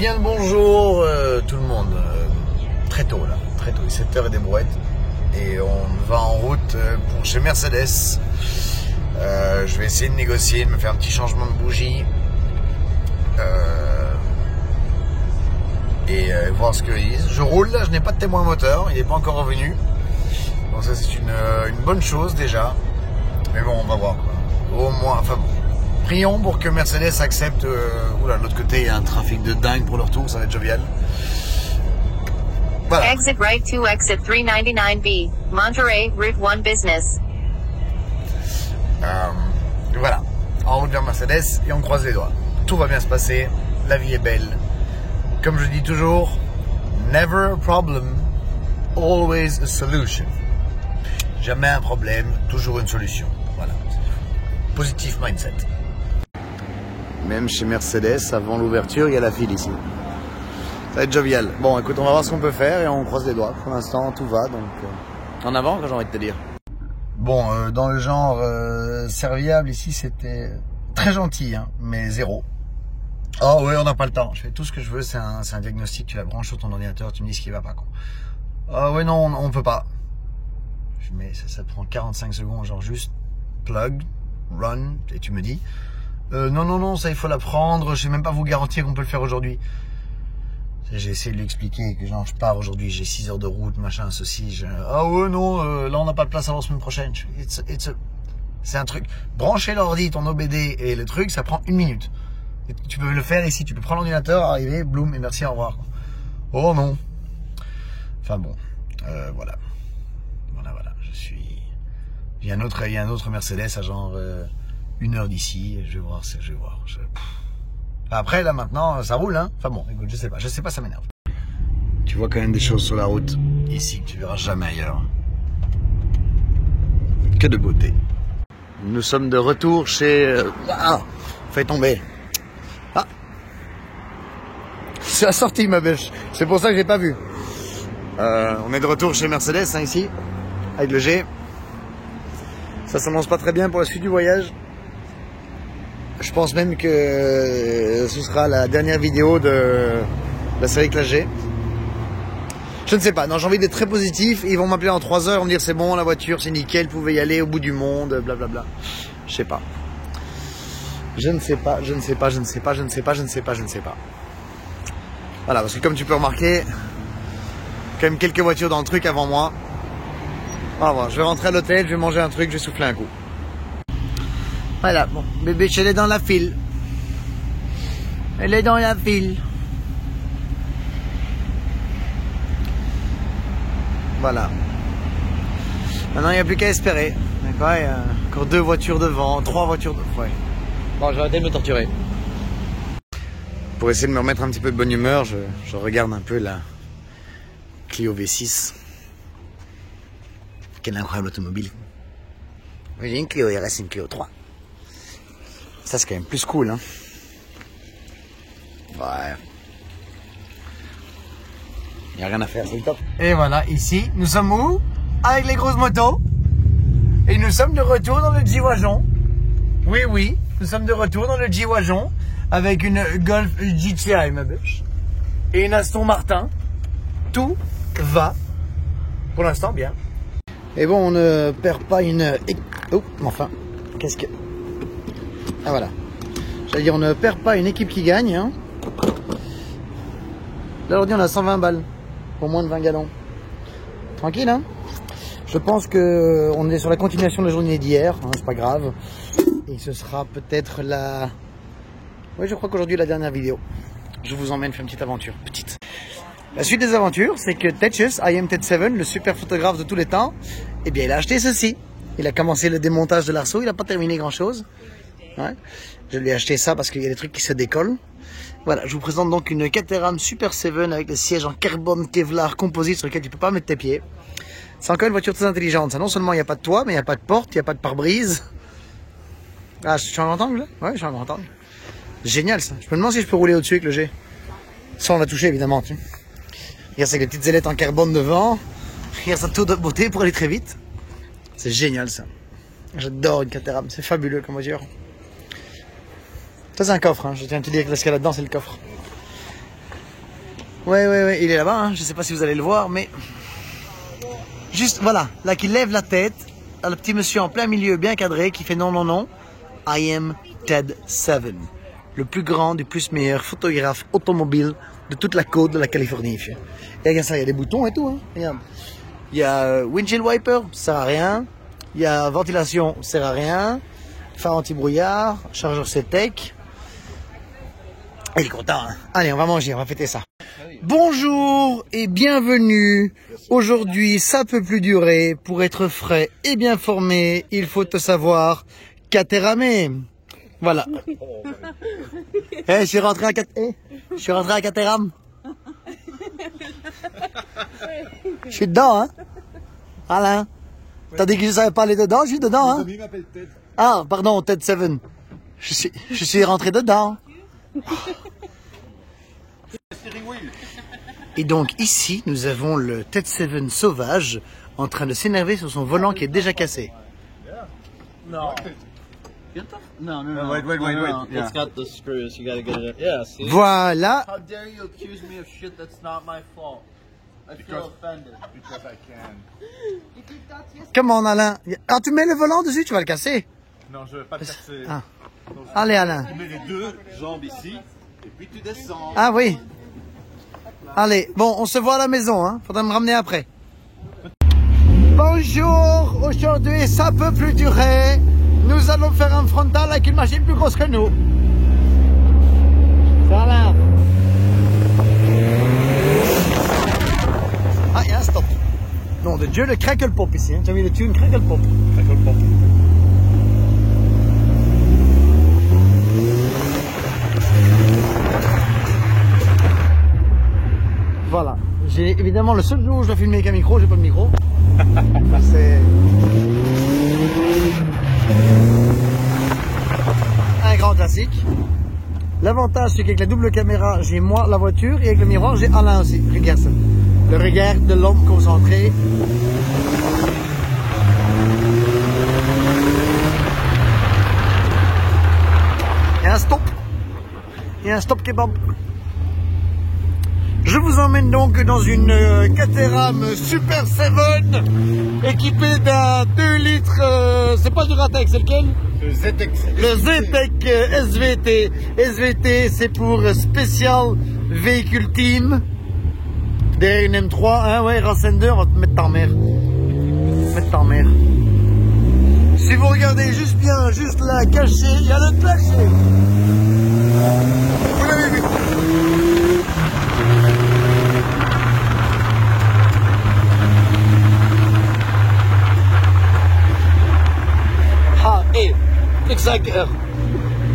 Bien le bonjour tout le monde, très tôt là, très tôt, 7h et des brouettes, et on va en route pour chez Mercedes. Je vais essayer de négocier, de me faire un petit changement de bougie et voir ce qu'ils disent. Je roule là, je n'ai pas de témoin moteur, il n'est pas encore revenu, donc ça c'est une bonne chose déjà, mais bon on va voir quoi. Au moins, enfin bon. Prions pour que Mercedes accepte. Oula, de l'autre côté, il y a un trafic de dingue pour le retour, ça va être jovial. Voilà. Exit right to exit 399B, Monterey, Route 1 Business. Voilà, en route vers Mercedes et on croise les doigts. Tout va bien se passer, la vie est belle. Comme je dis toujours, never a problem, always a solution. Jamais un problème, toujours une solution. Voilà. Positif mindset. Même chez Mercedes, avant l'ouverture, il y a la file ici. Ça va être jovial. Bon, écoute, on va voir ce qu'on peut faire et on croise les doigts. Pour l'instant, tout va, donc en avant, j'ai envie de te dire. Bon, dans le genre serviable, ici, c'était très gentil, hein, mais zéro. Oh oui, on n'a pas le temps. Je fais tout ce que je veux, c'est un diagnostic. Tu la branches sur ton ordinateur, tu me dis ce qui va pas, quoi. Oh oui, non, on peut pas. Mais ça te prend 45 secondes, genre juste plug, run, et tu me dis... non, ça il faut l'apprendre, je sais même pas vous garantir qu'on peut le faire aujourd'hui. J'ai essayé de lui expliquer que genre je pars aujourd'hui, j'ai 6 heures de route, machin, ceci. Ah ouais, non, là on n'a pas de place avant la semaine prochaine. C'est un truc. Brancher l'ordi, ton OBD et le truc, ça prend 1 minute. Et tu peux le faire ici, tu peux prendre l'ordinateur, arriver, bloom, et merci, au revoir. Oh non. Enfin bon, voilà. Voilà, je suis... Il y a un autre Mercedes à genre... 1 heure d'ici, je vais voir. Après, là, maintenant, ça roule, hein. Enfin bon, écoute, je sais pas, ça m'énerve. Tu vois quand même des choses sur la route, ici, que tu verras jamais ailleurs. Que de beauté. Nous sommes de retour chez... fait tomber. Ah, c'est la sortie, ma bêche. C'est pour ça que j'ai pas vu. On est de retour chez Mercedes, hein, ici, avec le G. Ça s'annonce pas très bien pour la suite du voyage. Je pense même que ce sera la dernière vidéo de la série Classe G. Je ne sais pas, non, j'ai envie d'être très positif. Ils vont m'appeler en 3 heures, ils vont me dire c'est bon, la voiture, c'est nickel, vous pouvez y aller au bout du monde, blablabla. Je sais pas. Je ne sais pas. Voilà, parce que comme tu peux remarquer, quand même quelques voitures dans le truc avant moi. Voilà, je vais rentrer à l'hôtel, je vais manger un truc, je vais souffler un coup. Voilà, bon, bébé, elle est dans la file. Elle est dans la file. Voilà. Maintenant, il n'y a plus qu'à espérer. D'accord, il y a encore 2 voitures devant, 3 voitures devant. Ouais. Bon, je vais arrêter de me torturer. Pour essayer de me remettre un petit peu de bonne humeur, je regarde un peu la Clio V6. Quelle incroyable automobile. Oui, j'ai une Clio RS, une Clio 3. Ça, c'est quand même plus cool, hein. Ouais. Il n'y a rien à faire, c'est le top. Et voilà, ici, nous sommes où? Avec les grosses motos. Et nous sommes de retour dans le G-Wagon. Oui, nous sommes de retour dans le G-Wagon. Avec une Golf GTI, ma bûche. Et une Aston Martin. Tout va, pour l'instant, bien. Et bon, on ne perd pas une... Oh, enfin, qu'est-ce que... Ah voilà. J'allais dire, on ne perd pas une équipe qui gagne. Hein. Là, aujourd'hui, on a 120 balles. Pour moins de 20 gallons. Tranquille, hein. Je pense que on est sur la continuation de la journée d'hier. Hein, c'est pas grave. Et ce sera peut-être la... Oui, je crois qu'aujourd'hui, la dernière vidéo. Je vous emmène faire une petite aventure. Petite. La suite des aventures, c'est que Tetchus, I Am Ted 7, le super photographe de tous les temps, eh bien, il a acheté ceci. Il a commencé le démontage de l'arceau, il n'a pas terminé grand-chose. Ouais. Je lui ai acheté ça parce qu'il y a des trucs qui se décollent. Voilà, je vous présente donc une Caterham Super 7 avec le siège en carbone Kevlar composite sur lequel tu peux pas mettre tes pieds. C'est encore une voiture très intelligente. Ça, non seulement il n'y a pas de toit, mais il n'y a pas de porte, il n'y a pas de pare-brise. Ah, je suis en grand angle là? Ouais, je suis en grand angle. Génial ça. Je me demande si je peux rouler au-dessus avec le G. Sans la toucher évidemment. Tu. Regarde, c'est les petites ailettes en carbone devant. Regarde ça, tout de beauté pour aller très vite. C'est génial ça. J'adore une Caterham, c'est fabuleux comme voiture. Ça c'est un coffre, hein. Je tiens à te dire que ce qu'il y a là-dedans c'est le coffre. Ouais, il est là-bas, hein. Je sais pas si vous allez le voir, mais... Juste, voilà, là, qui lève la tête, à le petit monsieur en plein milieu, bien cadré, qui fait non, non, non. I am Ted Seven, le plus grand, du plus meilleur photographe automobile de toute la côte de la Californie. Et regarde ça, il y a des boutons et tout, hein. Regarde. Il y a windshield wiper, ça sert à rien. Il y a ventilation, ça sert à rien. Phare anti-brouillard, chargeur CTEC. Il est content, hein. Allez, on va manger, on va fêter ça. Bonjour et bienvenue. Aujourd'hui, ça peut plus durer. Pour être frais et bien formé, il faut te savoir catéramer. Voilà. Je suis rentré à Caterham. Je suis dedans, hein. Alain, t'as dit que je savais pas aller dedans, je suis dedans, hein. Ah, pardon, Ted Seven. Je suis rentré dedans. Et donc ici, nous avons le Ted Seven sauvage en train de s'énerver sur son volant qui est déjà cassé. No. No. Wait. Yeah. It's got the screws. You gotta get it. Yeah, see? Voilà. How dare you accuse me of shit that's not my fault? I feel offended. Because I can. Comment, Alain? Ah, tu mets le volant dessus, tu vas le casser. Non, je vais pas le casser. Ah. Allez, Alain. Tu mets les deux jambes ici, et puis tu descends. Ah oui. Allez, bon, on se voit à la maison, hein. Faudra me ramener après. Bonjour. Aujourd'hui, ça peut plus durer. Nous allons faire un frontal avec une machine plus grosse que nous. Ça va. Ah, il y a un stop. Nom de Dieu, le crackle pop ici. Hein. Tu as mis le tune crackle pop. Crackle pop. Voilà. J'ai évidemment le seul jour où je dois filmer avec un micro, j'ai pas de micro. C'est un grand classique. L'avantage c'est qu'avec la double caméra, j'ai moi la voiture et avec le miroir, j'ai Alain aussi. Regarde ça. Le regard de l'homme concentré. Et un stop. Et un stop kebab. Je vous emmène donc dans une Caterham Super 7 équipée d'un 2 litres, c'est pas du Ratex, c'est lequel? Le ZTEC. Le ZTEC SVT. SVT c'est pour Special Vehicle Team. Derrière une M3, hein, ouais, Rassender, on va te mettre en mer. Si vous regardez juste bien, juste là, caché, il y a le clashé. Vous l'avez vu. Ah, et X5R.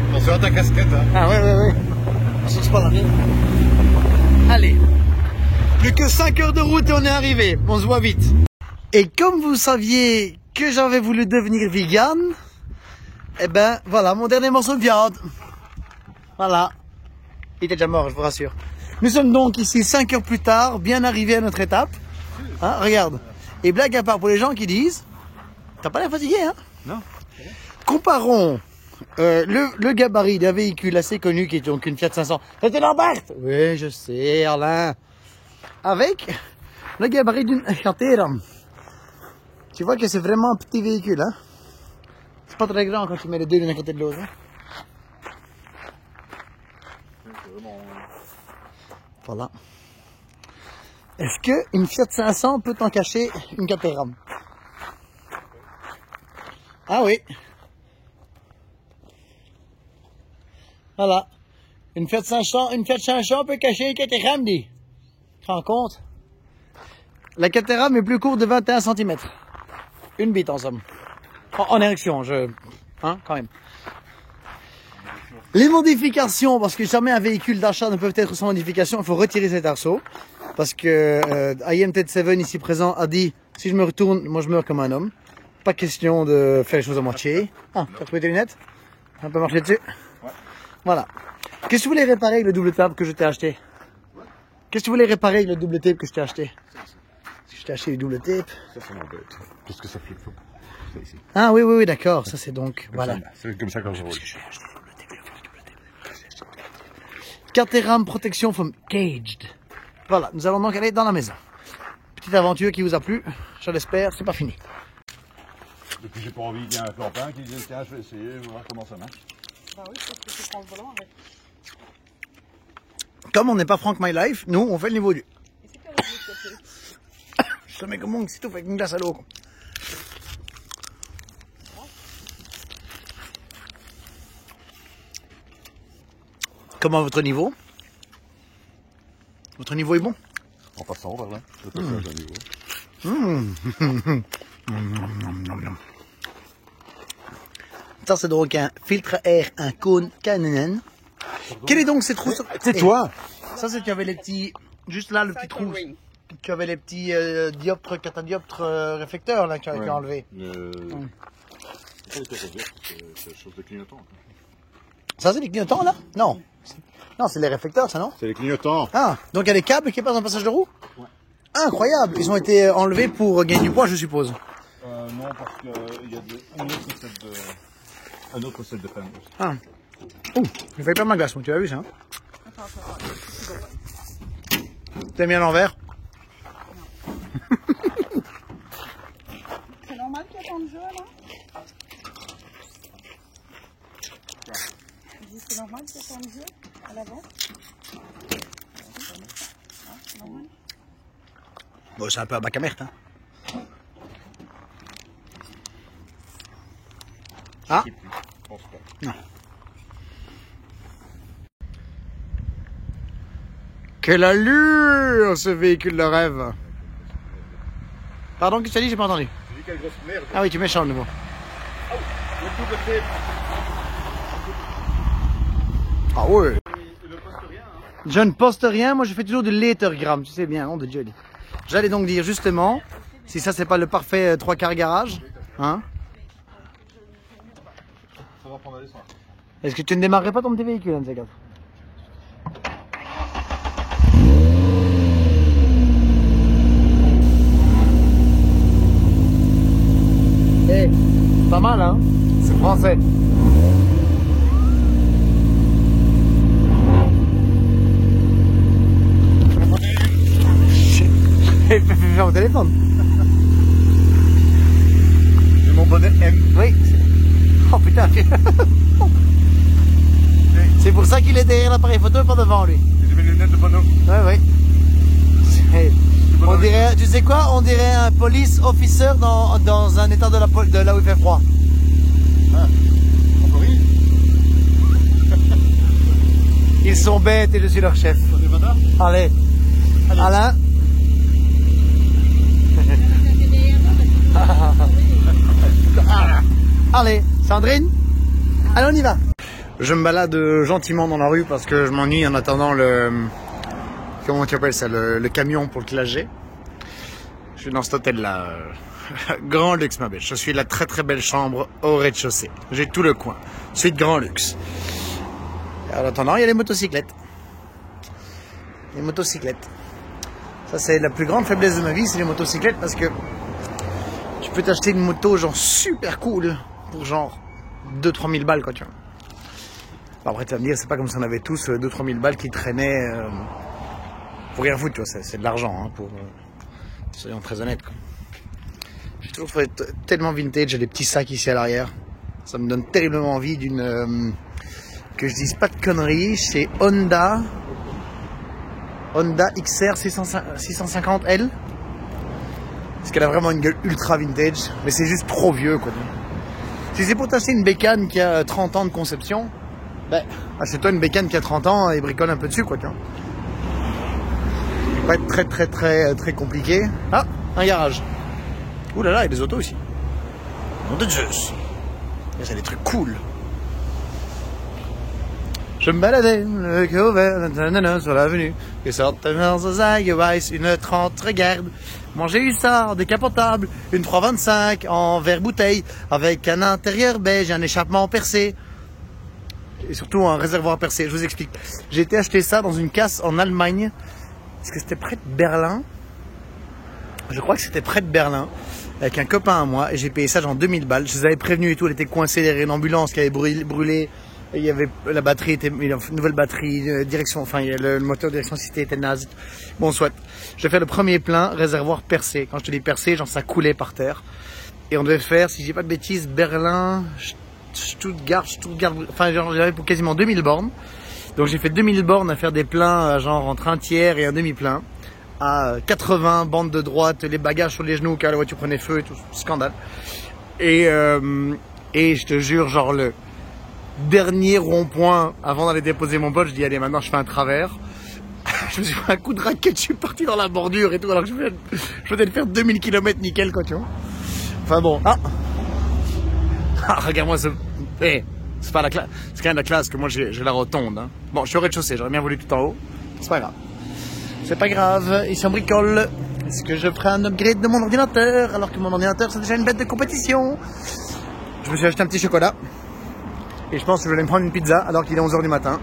Attention à ta casquette, hein. Ah ouais. On se pas la mienne. Allez. Plus que 5 heures de route et on est arrivé. On se voit vite. Et comme vous saviez que j'avais voulu devenir vegan, eh ben voilà mon dernier morceau de viande. Voilà. Il était déjà mort, je vous rassure. Nous sommes donc ici 5 heures plus tard, bien arrivés à notre étape. Hein, regarde. Et blague à part pour les gens qui disent, t'as pas l'air fatigué, hein? Non. Comparons le gabarit d'un véhicule assez connu qui est donc une Fiat 500. C'était Lambert. Oui, je sais, Alain. Avec le gabarit d'une Caterham. Tu vois que c'est vraiment un petit véhicule, hein? C'est pas très grand quand tu mets les deux l'un à côté de l'autre. Hein? Voilà. Est-ce qu'une Fiat 500 peut en cacher une Caterham? Ah oui. Voilà. Une Fiat 500 peut cacher une Caterham, dit. Tu te rends compte? La Caterham est plus courte de 21 cm. Une bite en somme. En érection, hein, quand même. Les modifications, parce que jamais un véhicule d'achat ne peut être sans modification, il faut retirer cet arceau. Parce que I am Ted Seven ici présent a dit, si je me retourne, moi je meurs comme un homme. Pas question de faire les choses à moitié. Ah, t'as trouvé tes lunettes? On peut marcher dessus? Ouais. Voilà. Qu'est-ce que tu voulais réparer avec le double tape que je t'ai acheté? Qu'est-ce que tu voulais réparer avec le double tape que je t'ai acheté? Je t'ai acheté du double tape. Ça m'embête. Parce que ça flip flop. Ça ici. Ah oui, d'accord. Ça c'est donc, voilà. C'est comme ça quand je roule. Caterham protection from caged. Voilà, nous allons donc aller dans la maison. Petite aventure qui vous a plu, je l'espère, c'est pas fini. Et puis j'ai pas envie qu'il y ait un clampin qui dise tiens je vais essayer, voir comment ça marche. Bah oui, parce que tu prends le volant avec. Comme on n'est pas Frank My Life, nous on fait le niveau du. Et c'est quoi le côté? Je te mets comme mon c'est tout avec une glace à l'eau. Comment votre niveau? Votre niveau est bon? En passant par là, le passage à niveau. Ça c'est donc un filtre à air, un cône Canon. Quel est donc ces trous? C'est toi. Ça c'est tu avais les petits, juste là le petit trou. Tu avais les petits dioptres, catadioptres réflecteurs là qui ont été enlevés. C'est pas les c'est chose de clignotant. Ça c'est les clignotants là? Non. Non, c'est les réflecteurs ça non? C'est les clignotants. Ah, donc il y a les câbles qui passent dans le passage de roue? Ouais. Incroyable, ils ont été enlevés pour gagner du poids je suppose. Non, parce qu'il y a un autre set de panneaux. Ah. Ouh, j'ai failli perdre ma glace, tu as vu ça hein? T'as mis à l'envers? C'est normal qu'il y ait tant de jeu là? C'est normal qu'il y ait tant de jeu à l'avant? C'est normal. Bon, c'est un peu à Bacamerte hein. Ah? Je pense pas. Non. Quelle allure ce véhicule de rêve. Pardon, qu'est-ce que tu as dit? J'ai pas entendu. Tu dis quelle grosse merde. Ah oui, tu méchant de nouveau. Le coup de tête. Ah ouais. Il ne poste rien. Hein. Je ne poste rien, moi je fais toujours du lettergram, tu sais bien, nom de Dieu. J'allais donc dire justement, si ça c'est pas le parfait 3/4 garage, hein? Ça va prendre la descente. Est-ce que tu ne démarrerais pas ton petit véhicule, un de ces quatre? Eh, pas mal hein? C'est français. Fais mon téléphone. J'ai mon bonnet M. Oui. Oh putain. C'est pour ça qu'il est derrière l'appareil photo et pas devant lui. J'ai mes lunettes de panneau. Ouais, ouais. On dirait, tu sais quoi? On dirait un police officer dans un état de là où il fait froid. Ah. Encore une. Ils sont bêtes et je suis leur chef. On est maintenant. Allez. Alain. Allez, Sandrine. Allez, on y va. Je me balade gentiment dans la rue parce que je m'ennuie en attendant le... Comment tu appelles ça? Le camion pour le classe G. Je suis dans cet hôtel-là. Grand luxe, ma belle. Je suis la très très belle chambre au rez-de-chaussée. J'ai tout le coin. Suite grand luxe. Et en attendant, il y a les motocyclettes. Les motocyclettes. Ça, c'est la plus grande faiblesse de ma vie, c'est les motocyclettes parce que tu peux t'acheter une moto genre super cool pour genre 2-3 000 balles, quoi, tu vois. Bon, après, tu vas me dire, c'est pas comme si on avait tous 2-3 000 balles qui traînaient pour rien foutre, tu vois. C'est de l'argent, hein, pour. Soyons très honnêtes, quoi. J'ai toujours trouvé tellement vintage, j'ai des petits sacs ici à l'arrière. Ça me donne terriblement envie d'une. Que je dise pas de conneries, chez Honda XR 650L. Parce qu'elle a vraiment une gueule ultra vintage, mais c'est juste trop vieux, quoi. Si c'est pour t'acheter une bécane qui a 30 ans de conception, ben, achète-toi une bécane qui a 30 ans et bricole un peu dessus, quoi, tu vois. Ça va être très compliqué. Ah, un garage. Ouh là là, il y a des autos aussi. Nom de Zeus. Là, c'est des trucs cool. Je me baladais, le cœur ouvert, sur l'avenue, et sortait dans un Weiss, une 30, regarde. Moi j'ai eu ça, en décapotable, une 325 en verre bouteille, avec un intérieur beige, un échappement percé, et surtout un réservoir percé. Je vous explique. J'ai été acheter ça dans une casse en Allemagne, parce que c'était près de Berlin. Je crois que c'était près de Berlin, avec un copain à moi, et j'ai payé ça genre 2000 balles. Je les avais prévenus et tout, elle était coincée derrière une ambulance qui avait brûlé Et il y avait la batterie était une nouvelle batterie direction, enfin le moteur direction cité était naze. Bon soit, je fais le premier plein, réservoir percé. Quand je te dis percé, genre ça coulait par terre. Et on devait faire, si je dis pas de bêtises, Berlin, Stuttgart, enfin genre j'avais pour quasiment 2000 bornes. Donc j'ai fait 2000 bornes à faire des pleins genre entre un tiers et un demi-plein. À 80 bandes de droite, les bagages sur les genoux car la voiture prenait feu et tout, scandale. Et je te jure, genre le dernier rond-point avant d'aller déposer mon pote, je dis allez maintenant je fais un travers. Je me suis fait un coup de raquette, je suis parti dans la bordure et tout alors que je venais de faire 2000 km nickel quoi tu vois. Enfin bon, regarde-moi ce... Hey, c'est pas la classe, c'est quand même la classe que moi j'ai la rotonde. Hein. Bon, je suis au rez-de-chaussée, j'aurais bien voulu tout en haut. C'est pas grave. C'est pas grave, ici on bricole. Est-ce que je ferai un upgrade de mon ordinateur alors que mon ordinateur c'est déjà une bête de compétition? Je me suis acheté un petit chocolat. Et je pense que je vais me prendre une pizza alors qu'il est 11h du matin.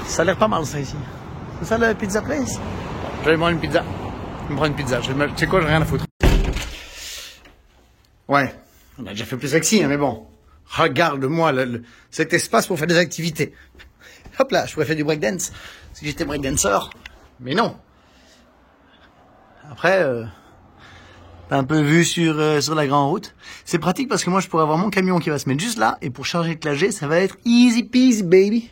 Ça a l'air pas mal ça ici. C'est ça le pizza place? Je vais me prendre une pizza. Je vais me prendre une pizza. Tu sais quoi, j'ai rien à foutre. Ouais, on a déjà fait plus sexy, hein, mais bon. Regarde-moi cet espace pour faire des activités. Hop là, je pourrais faire du breakdance si j'étais breakdancer. Mais non. Après, t'as un peu vu sur la grande route. C'est pratique parce que moi, je pourrais avoir mon camion qui va se mettre juste là. Et pour charger le clagé, ça va être easy peasy, baby.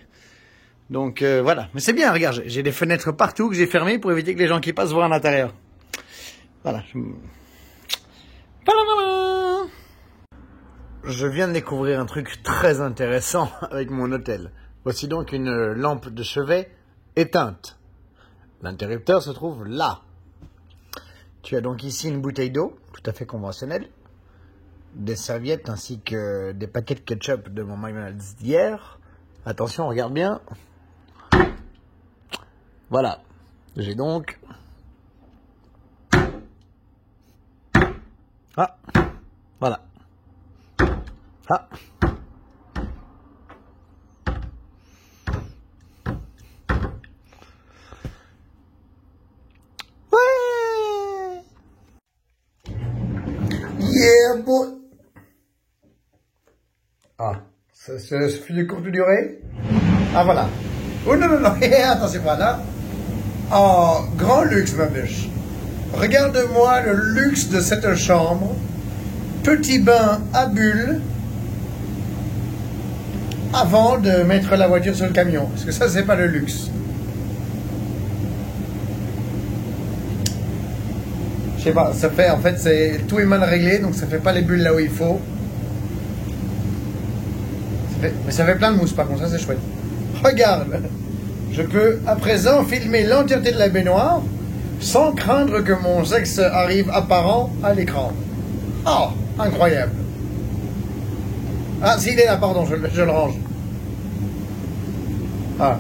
Donc voilà. Mais c'est bien, regarde, j'ai des fenêtres partout que j'ai fermées pour éviter que les gens qui passent voient à l'intérieur. Voilà. Je viens de découvrir un truc très intéressant avec mon hôtel. Voici donc une lampe de chevet éteinte. L'interrupteur se trouve là. Tu as donc ici une bouteille d'eau, tout à fait conventionnelle, des serviettes ainsi que des paquets de ketchup de mon McDonald's d'hier. Attention, regarde bien. Voilà. J'ai donc... Ah, voilà. Ah. Ouais. Yeah, boy. Ah, ça suffit de courte durée. Ah, voilà. Oh non, non, non, attends, c'est pas là. Oh, grand luxe, ma biche. Regarde-moi le luxe de cette chambre. Petit bain à bulles. Avant de mettre la voiture sur le camion. Parce que ça, c'est pas le luxe. Je sais pas, ça fait, en fait, tout est mal réglé, donc ça fait pas les bulles là où il faut. Mais ça fait plein de mousse, par contre, ça c'est chouette. Regarde, je peux à présent filmer l'entièreté de la baignoire sans craindre que mon sexe arrive apparent à l'écran. Oh, incroyable. Ah, s'il est là, pardon, je le range. Ah,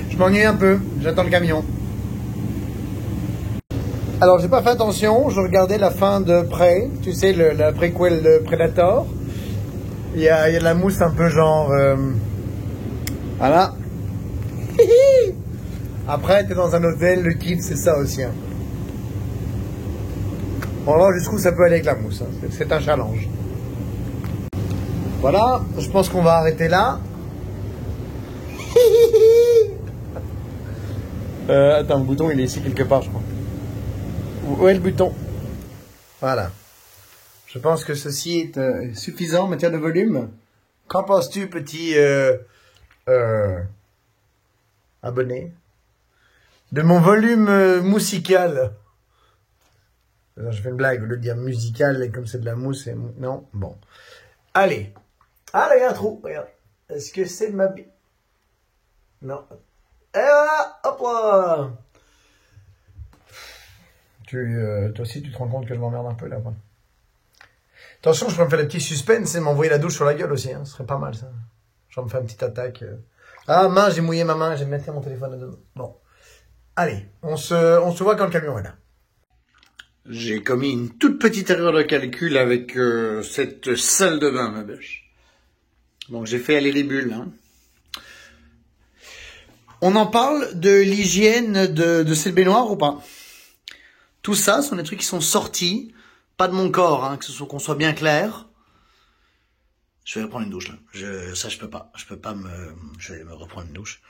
je m'ennuie un peu, j'attends le camion. Alors, j'ai pas fait attention, je regardais la fin de Prey, tu sais, la préquel de Predator. Il y a de la mousse un peu genre... Voilà. Après, t'es dans un hôtel, le kit, c'est ça aussi. Hein. On va voir jusqu'où ça peut aller avec la mousse. Hein. C'est un challenge. Voilà, je pense qu'on va arrêter là. Attends, le bouton, il est ici quelque part, je crois. Où est le bouton? Voilà. Je pense que ceci est suffisant en matière de volume. Qu'en penses-tu, petit abonné? De mon volume musical. Je fais une blague, au lieu de dire musical, et comme c'est de la mousse, et... non? Bon. Allez. Ah, là, il y a un trou. Regarde. Est-ce que c'est de ma bille? Non. Et voilà. Hop là. Toi aussi, tu te rends compte que je m'emmerde un peu, là, quoi. Attention, je pourrais me faire le petit suspense et m'envoyer la douche sur la gueule aussi, hein. Ce serait pas mal, ça. Je vais me faire une petite attaque. Ah, mince, j'ai mouillé ma main, j'ai mettre mon téléphone dedans. Bon. Allez, on se voit quand le camion est là. J'ai commis une toute petite erreur de calcul avec cette salle de bain, ma bêche. Donc, j'ai fait aller les bulles, hein. On en parle de l'hygiène de cette baignoire ou pas? Tout ça, ce sont des trucs qui sont sortis, pas de mon corps, hein, qu'on soit bien clair. Je vais reprendre une douche là. Ça je peux pas. Je vais me reprendre une douche.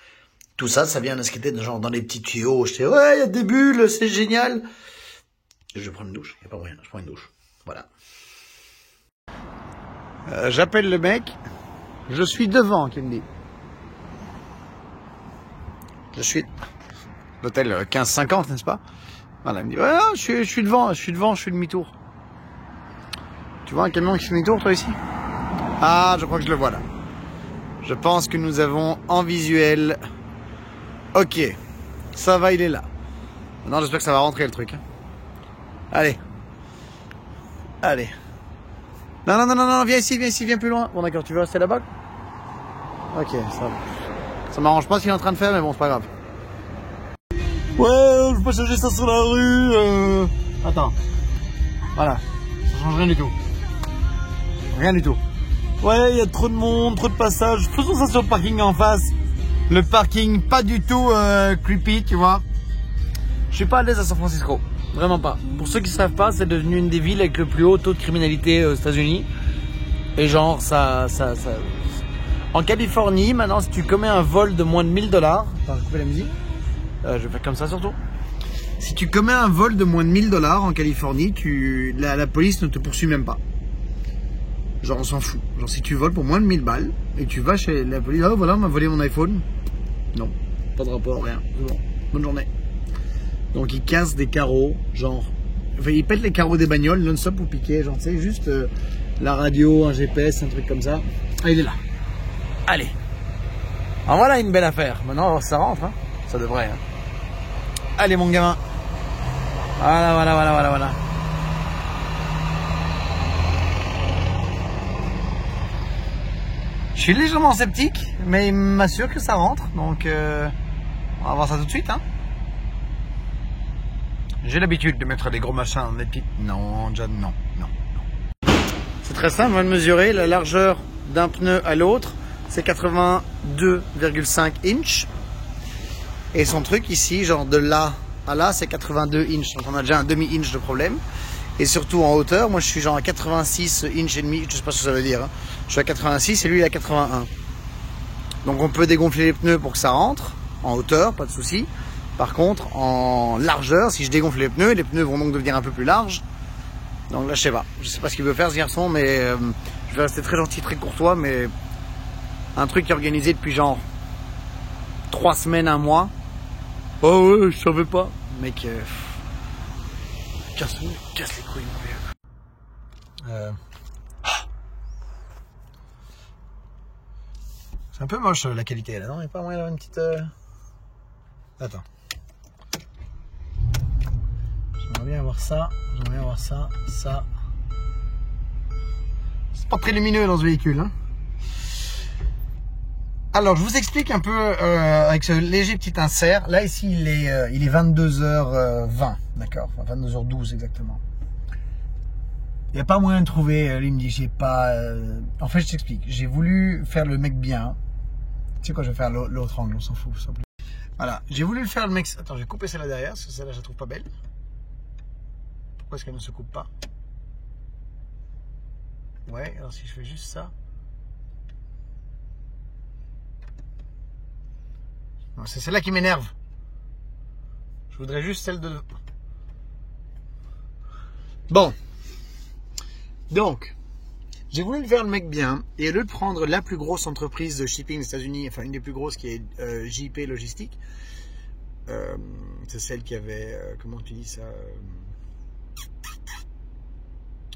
Tout ça, ça vient d'inscrire genre dans les petits tuyaux. Je dis ouais, il y a des bulles, c'est génial. Je vais prendre une douche. Il n'y a pas moyen. Je prends une douche. Voilà. J'appelle le mec. Je suis devant, qu'il me dit. Je suis l'hôtel 1550, n'est-ce pas? Voilà, il me dit ouais, je suis devant, je suis demi-tour. Tu vois un camion qui fait demi-tour, toi, ici? Ah, je crois que je le vois, là. Je pense que nous avons en visuel... Ok. Ça va, il est là. Maintenant, j'espère que ça va rentrer, le truc. Allez. Allez. Non, viens ici, viens plus loin. Bon, d'accord, tu veux rester là-bas? Ok, ça m'arrange pas ce qu'il est en train de faire, mais bon, c'est pas grave. Ouais, je peux changer ça sur la rue. Attends. Voilà. Ça change rien du tout. Rien du tout. Ouais, il y a trop de monde, trop de passages. Faisons ça sur le parking en face. Le parking, pas du tout creepy, tu vois. Je suis pas à l'aise à San Francisco. Vraiment pas. Pour ceux qui ne savent pas, c'est devenu une des villes avec le plus haut taux de criminalité aux États-Unis. Et genre, En Californie, maintenant, si tu commets un vol de moins de $1000... Attends, je vais couper la musique. Je vais faire comme ça surtout. Si tu commets un vol de moins de $1000 en Californie, la police ne te poursuit même pas. Genre on s'en fout. Genre si tu voles pour moins de 1000 balles et tu vas chez la police, oh voilà on m'a volé mon iPhone. Non, pas de rapport, rien. C'est bon. Bonne journée. Donc ils cassent des carreaux, genre... Enfin ils pètent les carreaux des bagnoles non-stop pour piquer, genre tu sais, juste la radio, un GPS, un truc comme ça. Ah il est là. Allez. Alors voilà une belle affaire. Maintenant ça rentre, hein. Ça devrait, hein. Allez mon gamin. Voilà. Je suis légèrement sceptique, mais il m'assure que ça rentre, donc on va voir ça tout de suite, hein. J'ai l'habitude de mettre des gros machins dans des petites... Non, John, non. C'est très simple, on va mesurer la largeur d'un pneu à l'autre, c'est 82,5 inches. Et son truc ici, genre de là à là, c'est 82 inches. Donc on a déjà un demi-inch de problème. Et surtout en hauteur, moi je suis genre à 86 inches et demi, je sais pas ce que ça veut dire. Hein. Je suis à 86 et lui il est à 81. Donc on peut dégonfler les pneus pour que ça rentre, en hauteur, pas de souci. Par contre, en largeur, si je dégonfle les pneus vont donc devenir un peu plus larges. Donc là je sais pas ce qu'il veut faire ce garçon, mais je vais rester très gentil, très courtois, mais un truc qui est organisé depuis genre 3 semaines, 1 mois. Oh ouais, je savais pas. Mec, casse les couilles, mon vieux. C'est un peu moche la qualité là, non? Il n'y a pas moyen d'avoir une petite... Attends. J'aimerais bien avoir ça, ça. C'est pas très lumineux dans ce véhicule, hein. Alors, je vous explique un peu avec ce léger petit insert. Là, ici, il est 22h20, d'accord, enfin 22h12 exactement. Il n'y a pas moyen de trouver, il me dit, j'ai pas... En fait, je t'explique. J'ai voulu faire le mec bien. Tu sais quoi, je vais faire l'autre angle, on s'en fout. Ça plus. Voilà, j'ai voulu le faire le mec... Attends, je vais couper celle-là derrière, parce que celle-là, je la trouve pas belle. Pourquoi est-ce qu'elle ne se coupe pas? Ouais, alors si je fais juste ça... C'est celle-là qui m'énerve. Je voudrais juste celle de... Bon. Donc, j'ai voulu le faire le mec bien. Et au lieu de prendre la plus grosse entreprise de shipping des États-Unis, enfin une des plus grosses qui est JP Logistique, c'est celle qui avait... comment tu dis ça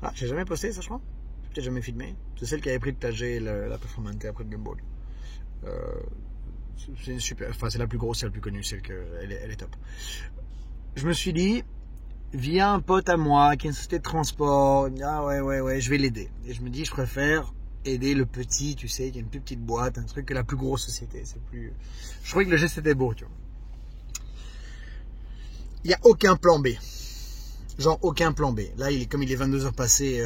Ah, j'ai jamais posté ça, je crois. J'ai peut-être jamais filmé. C'est celle qui avait pris de Tagé la Performante après le Gumball. C'est super, enfin c'est la plus grosse, c'est la plus connue, elle est top. Je me suis dit, via un pote à moi qui est une société de transport, ah ouais, je vais l'aider. Et je me dis, je préfère aider le petit, tu sais, qui a une plus petite boîte, un truc que la plus grosse société. C'est plus. Je trouvais que le geste était beau, tu vois. Il n'y a aucun plan B. Genre aucun plan B. Là, comme il est 22h passé,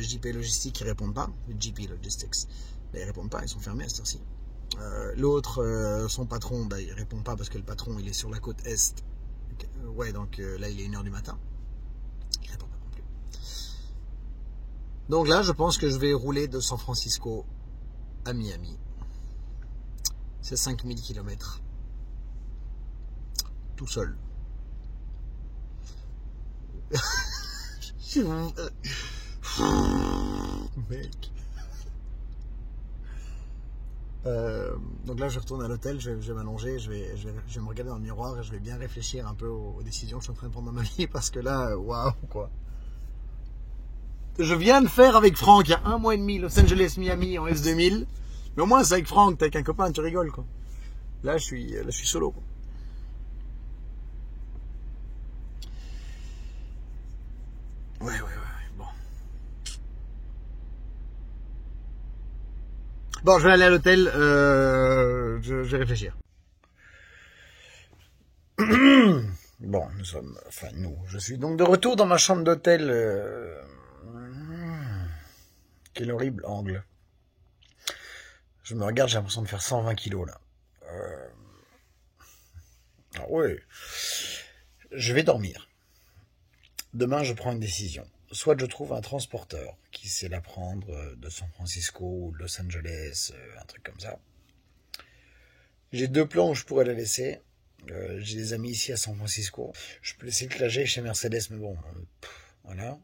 JP Logistique, ils répondent pas. JP Logistics, ils répondent pas, ils sont fermés à cette heure-ci. L'autre, son patron, il répond pas parce que le patron il est sur la côte est. Ouais, donc là il est 1h du matin. Il répond pas non plus. Donc là, je pense que je vais rouler de San Francisco à Miami. C'est 5000 km. Tout seul. Mec. Donc là, je retourne à l'hôtel, je vais m'allonger, je vais me regarder dans le miroir et je vais bien réfléchir un peu aux décisions que je suis en train de prendre dans ma vie parce que là, waouh, quoi. Je viens de faire avec Franck il y a 1 mois et demi Los Angeles Miami en S2000, mais au moins c'est avec Franck, t'es avec un copain, tu rigoles quoi. Là, je suis solo quoi. Ouais, bon. Bon, je vais aller à l'hôtel, je vais réfléchir. Bon, je suis donc de retour dans ma chambre d'hôtel. Quel horrible angle. Je me regarde, j'ai l'impression de faire 120 kilos là. Ah ouais. Je vais dormir. Demain, je prends une décision. Soit je trouve un transporteur qui sait la prendre de San Francisco ou de Los Angeles, un truc comme ça. J'ai 2 plans où je pourrais la laisser. J'ai des amis ici à San Francisco. Je peux laisser le claget chez Mercedes, mais bon, voilà.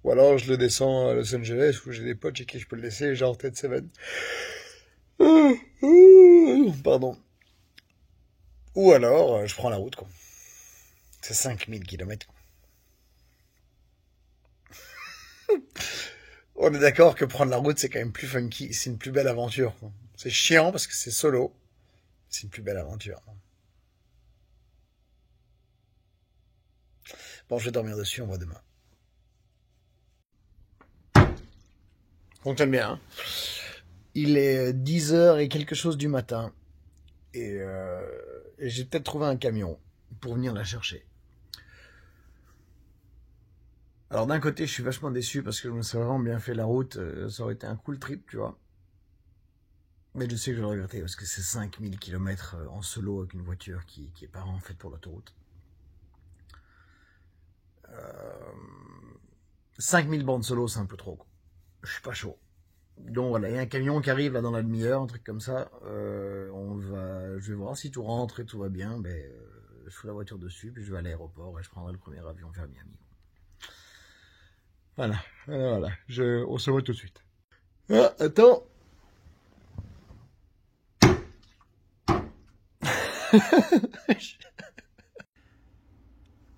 Ou alors je le descends à Los Angeles où j'ai des potes chez qui je peux le laisser, genre Ted Seven. Pardon. Ou alors je prends la route, quoi. C'est 5000 km. On est d'accord que prendre la route, c'est quand même plus funky. C'est une plus belle aventure, quoi. C'est chiant parce que c'est solo. C'est une plus belle aventure. Bon, je vais dormir dessus, on voit demain. Fonctionne bien, hein. Il est 10h et quelque chose du matin. Et j'ai peut-être trouvé un camion pour venir la chercher. Alors d'un côté, je suis vachement déçu parce que je me serais vraiment bien fait la route. Ça aurait été un cool trip, tu vois. Mais je sais que je vais le regretter parce que c'est 5000 km en solo avec une voiture qui est pas vraiment faite pour l'autoroute. 5000 bandes solo, c'est un peu trop, quoi. Je suis pas chaud. Donc voilà, il y a un camion qui arrive là dans la demi-heure, un truc comme ça. Je vais voir si tout rentre et tout va bien. Je fous la voiture dessus, puis je vais à l'aéroport et je prendrai le premier avion vers Miami. Voilà. On se voit tout de suite. Ah, attends.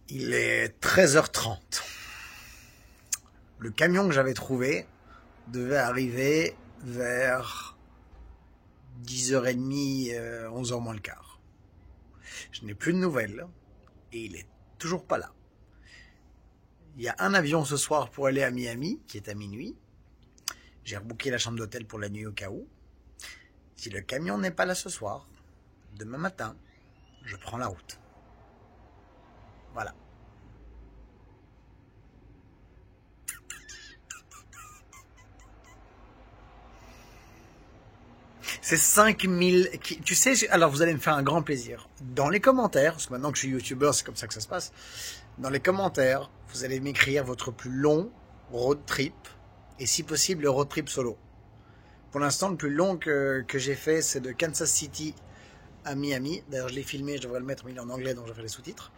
Il est 13h30. Le camion que j'avais trouvé devait arriver vers 10h30, 11h moins le quart. Je n'ai plus de nouvelles et il est toujours pas là. Il y a un avion ce soir pour aller à Miami, qui est à minuit. J'ai rebooké la chambre d'hôtel pour la nuit au cas où. Si le camion n'est pas là ce soir, demain matin, je prends la route. Voilà. C'est 5000... Tu sais, alors vous allez me faire un grand plaisir. Dans les commentaires, parce que maintenant que je suis youtubeur, c'est comme ça que ça se passe. Dans les commentaires, vous allez m'écrire votre plus long road trip. Et si possible, le road trip solo. Pour l'instant, le plus long que j'ai fait, c'est de Kansas City à Miami. D'ailleurs, je l'ai filmé, je devrais le mettre, mais il est en anglais, donc je vais faire les sous-titres.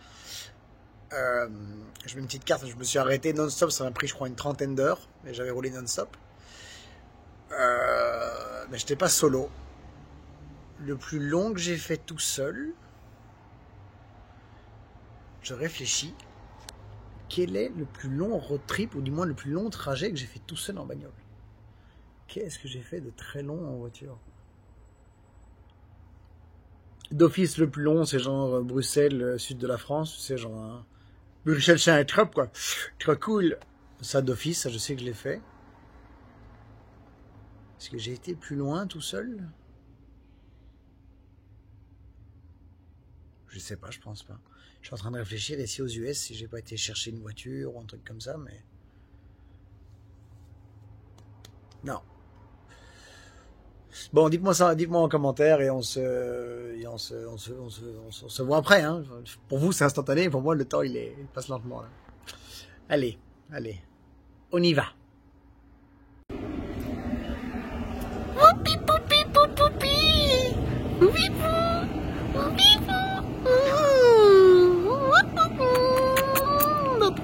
Je mets une petite carte, je me suis arrêté non-stop, ça m'a pris, je crois, une 30aine d'heures. Et j'avais roulé non-stop. Mais j'étais pas solo. Le plus long que j'ai fait tout seul, je réfléchis. Quel est le plus long road trip, ou du moins le plus long trajet que j'ai fait tout seul en bagnole? Qu'est-ce que j'ai fait de très long en voiture? D'office, le plus long, c'est genre Bruxelles, sud de la France. C'est genre Bruxelles, c'est un trop, quoi. Trop cool. Ça, d'office, ça, je sais que je l'ai fait. Est-ce que j'ai été plus loin tout seul? Je sais pas, je pense pas. Je suis en train de réfléchir ici aux US si j'ai pas été chercher une voiture ou un truc comme ça, mais... Non. Bon, dites-moi ça, dites-moi en commentaire et on se voit après, hein. Pour vous, c'est instantané, pour moi, le temps, il passe lentement, là. Allez, on y va.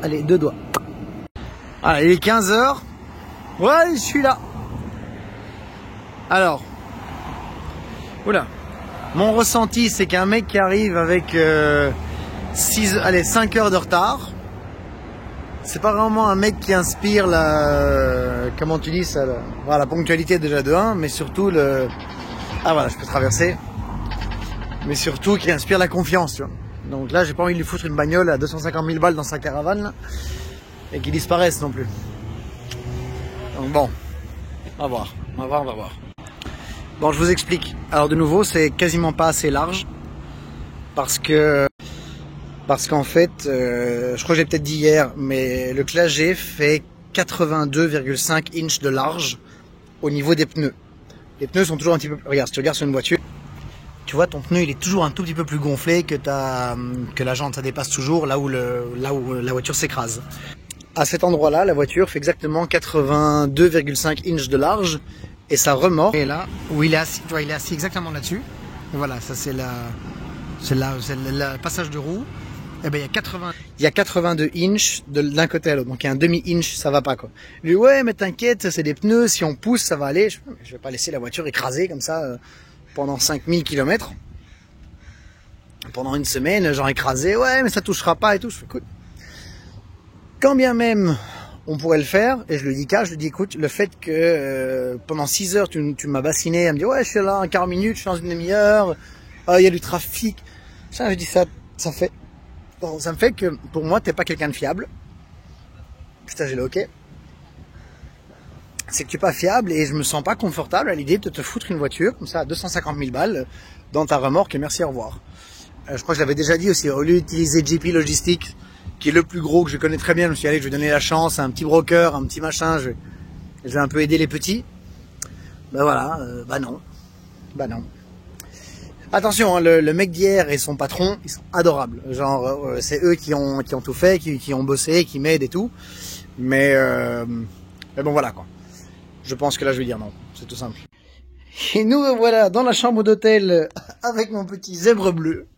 Allez, 2 doigts. Voilà, il est 15 h. Ouais, je suis là. Alors, oula. Mon ressenti, c'est qu'un mec qui arrive avec 5 heures de retard, c'est pas vraiment un mec qui inspire la... Comment tu dis ça, voilà, la ponctualité déjà de 1, mais surtout le... Ah voilà, je peux traverser. Mais surtout qui inspire la confiance, tu vois. Donc là, j'ai pas envie de lui foutre une bagnole à 250 000 balles dans sa caravane, là, et qu'il disparaisse non plus. Donc bon, on va voir, on va voir, on va voir. Bon, je vous explique. Alors de nouveau, c'est quasiment pas assez large, parce qu'en fait, je crois que j'ai peut-être dit hier, mais le Classe G fait 82,5 inches de large au niveau des pneus. Les pneus sont toujours un petit peu... Regarde, si tu regardes sur une voiture, tu vois, ton pneu, il est toujours un tout petit peu plus gonflé que la jante, ça dépasse toujours là où la voiture s'écrase. À cet endroit-là, la voiture fait exactement 82,5 inches de large et sa remorque est là où il est assis. Tu vois, il est assis exactement là-dessus. Et voilà, ça c'est le passage de roue. Et ben il y a 82 inches d'un côté à l'autre. Donc il y a un demi-inch, ça va pas quoi. Lui, ouais, mais t'inquiète, c'est des pneus, si on pousse, ça va aller. Je vais pas laisser la voiture écraser comme ça pendant 5000 km. Pendant une semaine, genre écrasé, ouais, mais ça touchera pas et tout. Je fais, écoute, quand bien même on pourrait le faire, et je le dis je lui dis, écoute, le fait que pendant 6 heures, tu m'as bassiné, elle me dit, ouais, je suis là en 40 minutes, je suis dans une demi-heure, il y a du trafic. Ça, je dis, ça me fait que, pour moi, t'es pas quelqu'un de fiable. Putain, j'ai le ok. C'est que tu es pas fiable et je me sens pas confortable à l'idée de te foutre une voiture, comme ça, à 250 000 balles, dans ta remorque, et merci, au revoir. Je crois que je l'avais déjà dit aussi, au lieu d'utiliser JP Logistics, qui est le plus gros, que je connais très bien, je me suis dit, allez, je vais donner la chance à un petit broker, un petit machin, je vais un peu aider les petits. Ben voilà, bah non. Attention, hein, le mec d'hier et son patron, ils sont adorables. Genre, c'est eux qui ont tout fait, qui ont bossé, qui m'aident et tout. Mais bon, voilà quoi. Je pense que là, je vais dire non. C'est tout simple. Et nous, voilà, dans la chambre d'hôtel, avec mon petit zèbre bleu.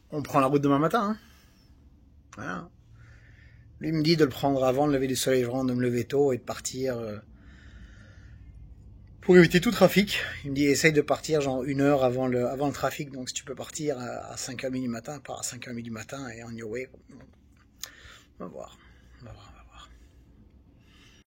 On prend la route demain matin. Hein. Voilà. Lui me dit de le prendre avant le lever du soleil, vraiment de me lever tôt et de partir pour éviter tout trafic. Il me dit essaye de partir genre 1 heure avant le trafic, donc si tu peux partir à 5h30 du matin, pars à 5h30 du matin et on your way. On va voir.